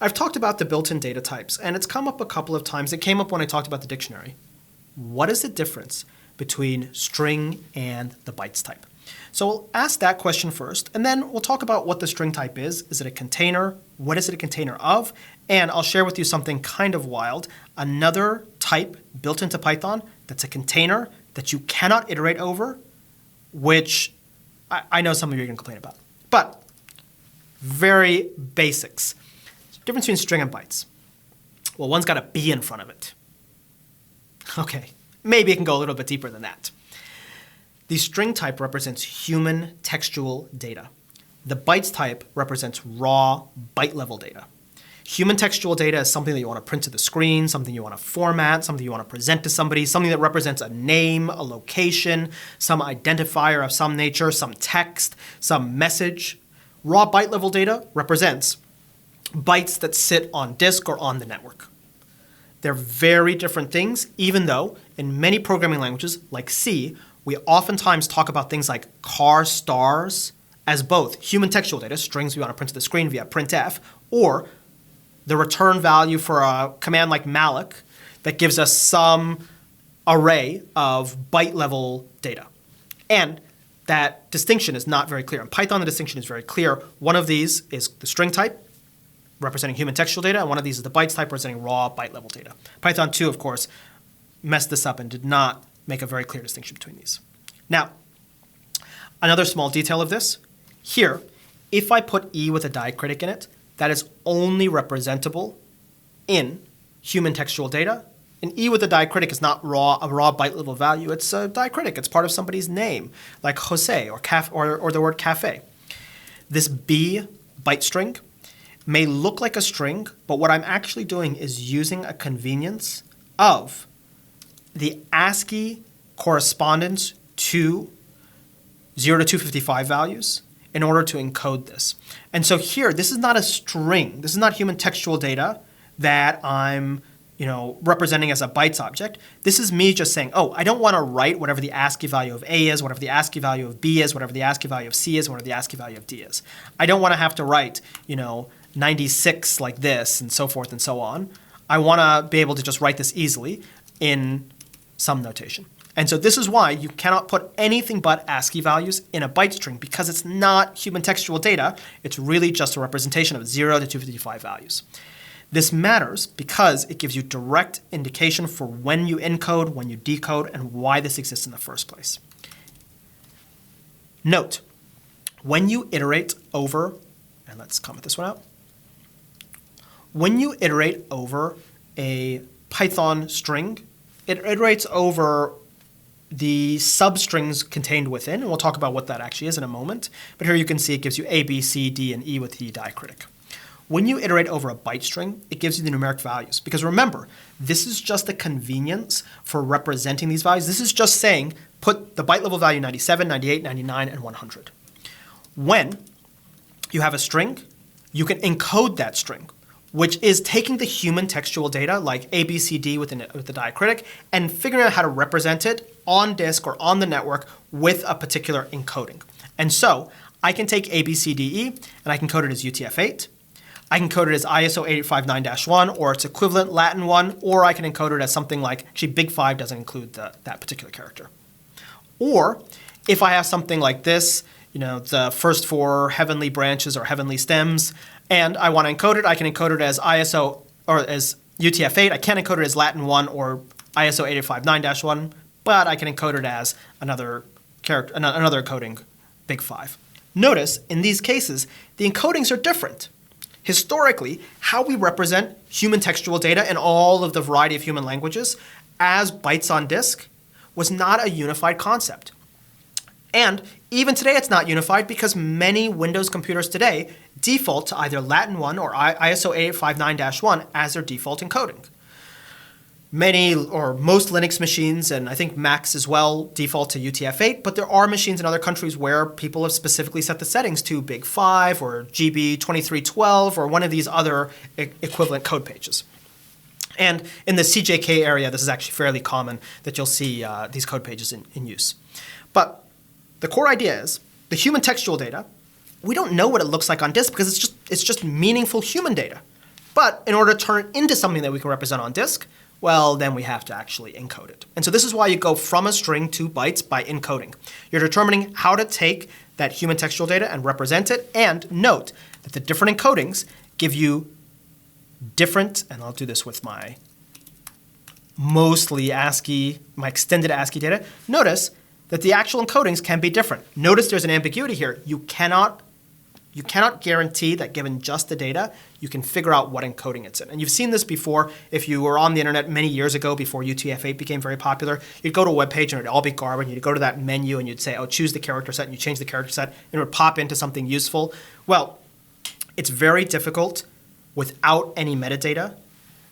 I've talked about the built-in data types, and it's come up a couple of times. It came up when I talked about the dictionary. What is the difference between string and the bytes type? So we'll ask that question first, and then we'll talk about what the string type is. Is it a container? What is it a container of? And I'll share with you something kind of wild. Another type built into Python that's a container that you cannot iterate over, which I know some of you are going to complain about. But very basics. Difference between string and bytes. Well, one's got a B in front of it. Okay, maybe it can go a little bit deeper than that. The string type represents human textual data. The bytes type represents raw byte-level data. Human textual data is something that you want to print to the screen, something you want to format, something you want to present to somebody, something that represents a name, a location, some identifier of some nature, some text, some message. Raw byte-level data represents bytes that sit on disk or on the network. They're very different things, even though in many programming languages, like C, we oftentimes talk about things like char stars as both human textual data, strings we want to print to the screen via printf, or the return value for a command like malloc that gives us some array of byte-level data. And that distinction is not very clear. In Python, the distinction is very clear. One of these is the string type, representing human textual data, and one of these is the bytes type, representing raw byte-level data. Python 2, of course, messed this up and did not make a very clear distinction between these. Now, another small detail of this, here, if I put E with a diacritic in it, that is only representable in human textual data. And E with a diacritic is not a raw byte-level value. It's a diacritic. It's part of somebody's name, like Jose or the word cafe. This B byte string may look like a string, but what I'm actually doing is using a convenience of the ASCII correspondence to 0 to 255 values in order to encode this. And so here, this is not a string. This is not human textual data that I'm representing as a bytes object. This is me just saying, oh, I don't want to write whatever the ASCII value of A is, whatever the ASCII value of B is, whatever the ASCII value of C is, whatever the ASCII value of D is. I don't want to have to write, 96 like this and so forth and so on. I want to be able to just write this easily in some notation. And so this is why you cannot put anything but ASCII values in a byte string, because it's not human textual data. It's really just a representation of 0 to 255 values. This matters because it gives you direct indication for when you encode, when you decode, and why this exists in the first place. Note, when you iterate over, and let's comment this one out. When you iterate over a Python string, it iterates over the substrings contained within, and we'll talk about what that actually is in a moment. But here you can see it gives you A, B, C, D, and E with the diacritic. When you iterate over a byte string, it gives you the numeric values. Because remember, this is just a convenience for representing these values. This is just saying, put the byte level value 97, 98, 99, and 100. When you have a string, you can encode that string, which is taking the human textual data like A, B, C, D with the diacritic and figuring out how to represent it on disk or on the network with a particular encoding. And so I can take A, B, C, D, E, and I can code it as UTF-8. I can code it as ISO 8859-1 or its equivalent Latin one, or I can encode it as something like, actually Big 5 doesn't include that particular character. Or if I have something like this, the first 4 heavenly branches or heavenly stems, and I want to encode it, I can encode it as ISO or as UTF-8. I can't encode it as Latin 1 or ISO 8859-1, but I can encode it as another character, another encoding, Big 5. Notice, in these cases, the encodings are different. Historically, how we represent human textual data in all of the variety of human languages as bytes on disk was not a unified concept. And even today, it's not unified because many Windows computers today default to either Latin 1 or ISO 8859-1 as their default encoding. Many or most Linux machines, and I think Macs as well, default to UTF-8, but there are machines in other countries where people have specifically set the settings to Big 5 or GB 2312 or one of these other equivalent code pages. And in the CJK area, this is actually fairly common that you'll see these code pages in use. But the core idea is the human textual data, we don't know what it looks like on disk because it's just meaningful human data. But in order to turn it into something that we can represent on disk, well, then we have to actually encode it. And so this is why you go from a string to bytes by encoding. You're determining how to take that human textual data and represent it. And note that the different encodings give you different, and I'll do this with my mostly ASCII, my extended ASCII data. Notice that the actual encodings can be different. Notice there's an ambiguity here. You cannot guarantee that given just the data, you can figure out what encoding it's in. And you've seen this before. If you were on the internet many years ago before UTF-8 became very popular, you'd go to a web page and it would all be garbage. You'd go to that menu and you'd say, oh, choose the character set, and you change the character set, and it would pop into something useful. Well, it's very difficult without any metadata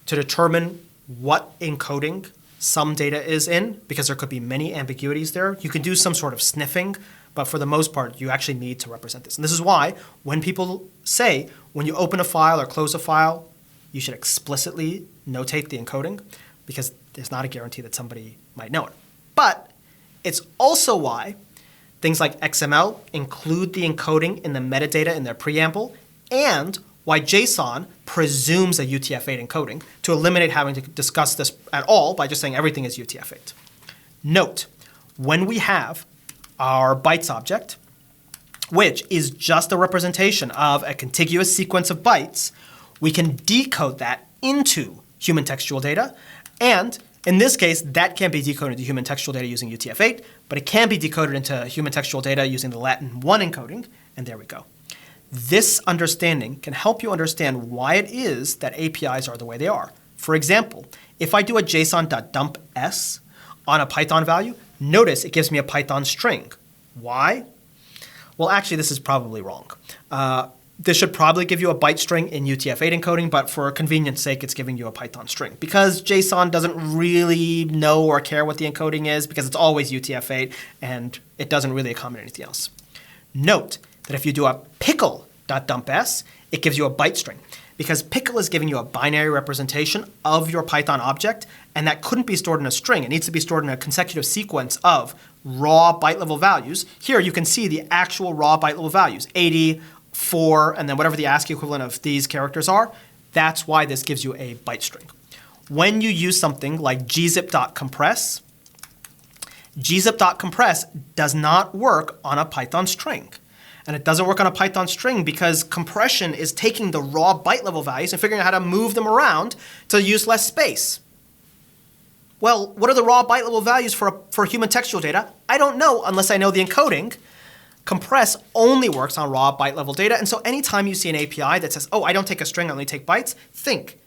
to determine what encoding some data is in, because there could be many ambiguities there. You can do some sort of sniffing, but for the most part, you actually need to represent this. And this is why when people say, when you open a file or close a file, you should explicitly notate the encoding, because there's not a guarantee that somebody might know it. But it's also why things like XML include the encoding in the metadata in their preamble, and why JSON presumes a UTF-8 encoding to eliminate having to discuss this at all by just saying everything is UTF-8. Note, when we have our bytes object, which is just a representation of a contiguous sequence of bytes, we can decode that into human textual data. And in this case, that can't be decoded into human textual data using UTF-8, but it can be decoded into human textual data using the Latin 1 encoding, and there we go. This understanding can help you understand why it is that APIs are the way they are. For example, if I do a json.dump_s on a Python value, notice it gives me a Python string. Why? Well, actually, this is probably wrong. This should probably give you a byte string in UTF-8 encoding, but for convenience sake, it's giving you a Python string. Because JSON doesn't really know or care what the encoding is, because it's always UTF-8, and it doesn't really accommodate anything else. Note that if you do a pickle.dump_s, it gives you a byte string, because pickle is giving you a binary representation of your Python object, and that couldn't be stored in a string. It needs to be stored in a consecutive sequence of raw byte level values. Here you can see the actual raw byte level values, 80, 4, and then whatever the ASCII equivalent of these characters are. That's why this gives you a byte string. When you use something like gzip.compress, gzip.compress does not work on a Python string. And it doesn't work on a Python string because compression is taking the raw byte level values and figuring out how to move them around to use less space. Well, what are the raw byte level values for human textual data? I don't know unless I know the encoding. Compress only works on raw byte level data. And so anytime you see an API that says, oh, I don't take a string, I only take bytes, think,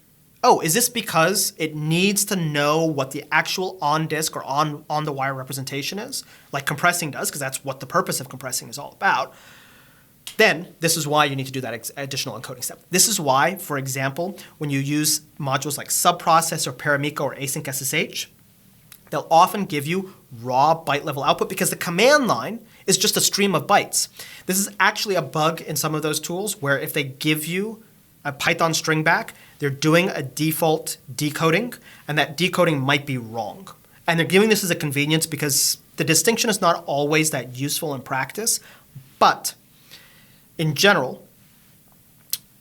oh, is this because it needs to know what the actual on-disk or on-the-wire representation is, like compressing does, because that's what the purpose of compressing is all about? Then this is why you need to do that additional encoding step. This is why, for example, when you use modules like subprocess or paramika or async SSH, they'll often give you raw byte level output because the command line is just a stream of bytes. This is actually a bug in some of those tools where if they give you a Python string back, they're doing a default decoding, and that decoding might be wrong. And they're giving this as a convenience because the distinction is not always that useful in practice, but in general,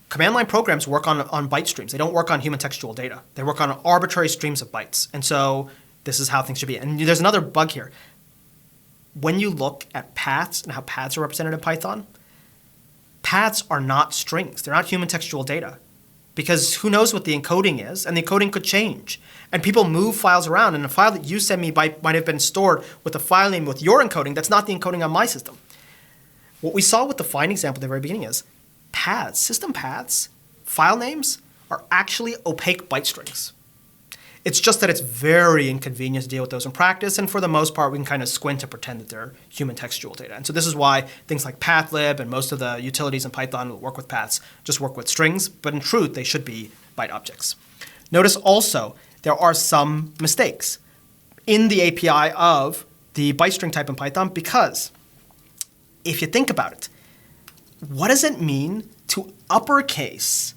command line programs work on byte streams. They don't work on human textual data. They work on arbitrary streams of bytes. And so this is how things should be. And there's another bug here. When you look at paths and how paths are represented in Python, paths are not strings. They're not human textual data. Because who knows what the encoding is, and the encoding could change. And people move files around, and a file that you send me might have been stored with a file name with your encoding. That's not the encoding on my system. What we saw with the find example at the very beginning is paths, system paths, file names are actually opaque byte strings. It's just that it's very inconvenient to deal with those in practice, and for the most part, we can kind of squint to pretend that they're human textual data. And so this is why things like pathlib and most of the utilities in Python that work with paths just work with strings, but in truth, they should be byte objects. Notice also there are some mistakes in the API of the byte string type in Python because if you think about it, what does it mean to uppercase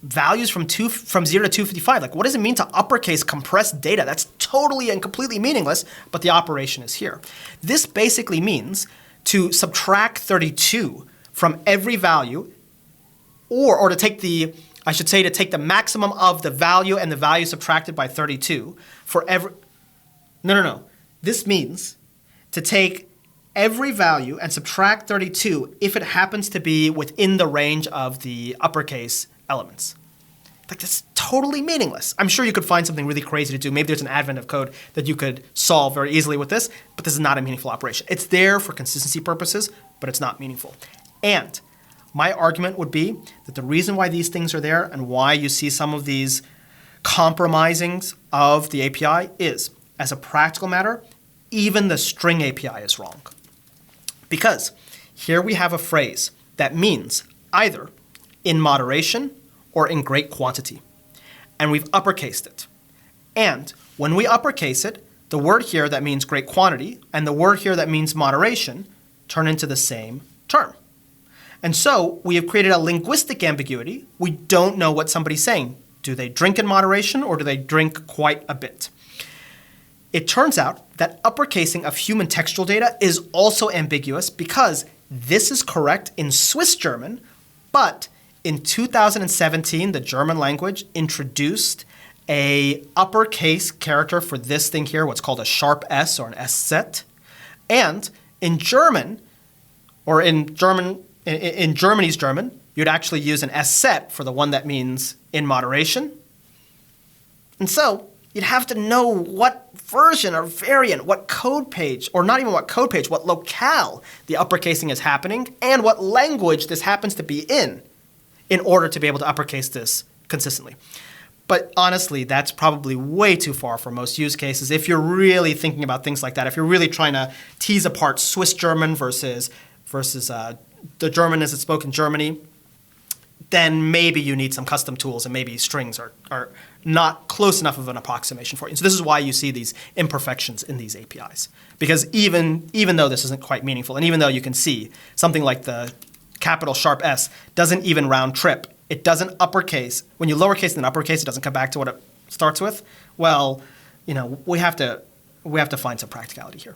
values from 0 to 255? Like, what does it mean to uppercase compressed data? That's totally and completely meaningless, but the operation is here. This basically means to subtract 32 from every value, or to take the I should say to take the maximum of the value and the value subtracted by 32 for every... No. This means to take every value and subtract 32 if it happens to be within the range of the uppercase elements. Like, that's totally meaningless. I'm sure you could find something really crazy to do. Maybe there's an advent of code that you could solve very easily with this, but this is not a meaningful operation. It's there for consistency purposes, but it's not meaningful. And my argument would be that the reason why these things are there and why you see some of these compromisings of the API is, as a practical matter, even the string API is wrong. Because here we have a phrase that means either in moderation or in great quantity. And we've uppercased it. And when we uppercase it, the word here that means great quantity and the word here that means moderation turn into the same term. And so we have created a linguistic ambiguity. We don't know what somebody's saying. Do they drink in moderation or do they drink quite a bit? It turns out that uppercasing of human textual data is also ambiguous because this is correct in Swiss German, but in 2017, the German language introduced a uppercase character for this thing here, what's called a sharp S or an S-set. And in German, or in Germany's German, you'd actually use an S-set for the one that means in moderation. And so you'd have to know what version or variant, what code page, or not even what code page, what locale the uppercasing is happening, and what language this happens to be in order to be able to uppercase this consistently. But honestly, that's probably way too far for most use cases. If you're really thinking about things like that, if you're really trying to tease apart Swiss German versus the German as it's spoken in Germany, then maybe you need some custom tools and maybe strings are not close enough of an approximation for you. So this is why you see these imperfections in these APIs. Because even though this isn't quite meaningful, and even though you can see something like the capital sharp S doesn't even round trip, it doesn't uppercase. When you lowercase and then uppercase, it doesn't come back to what it starts with. Well, we have to find some practicality here.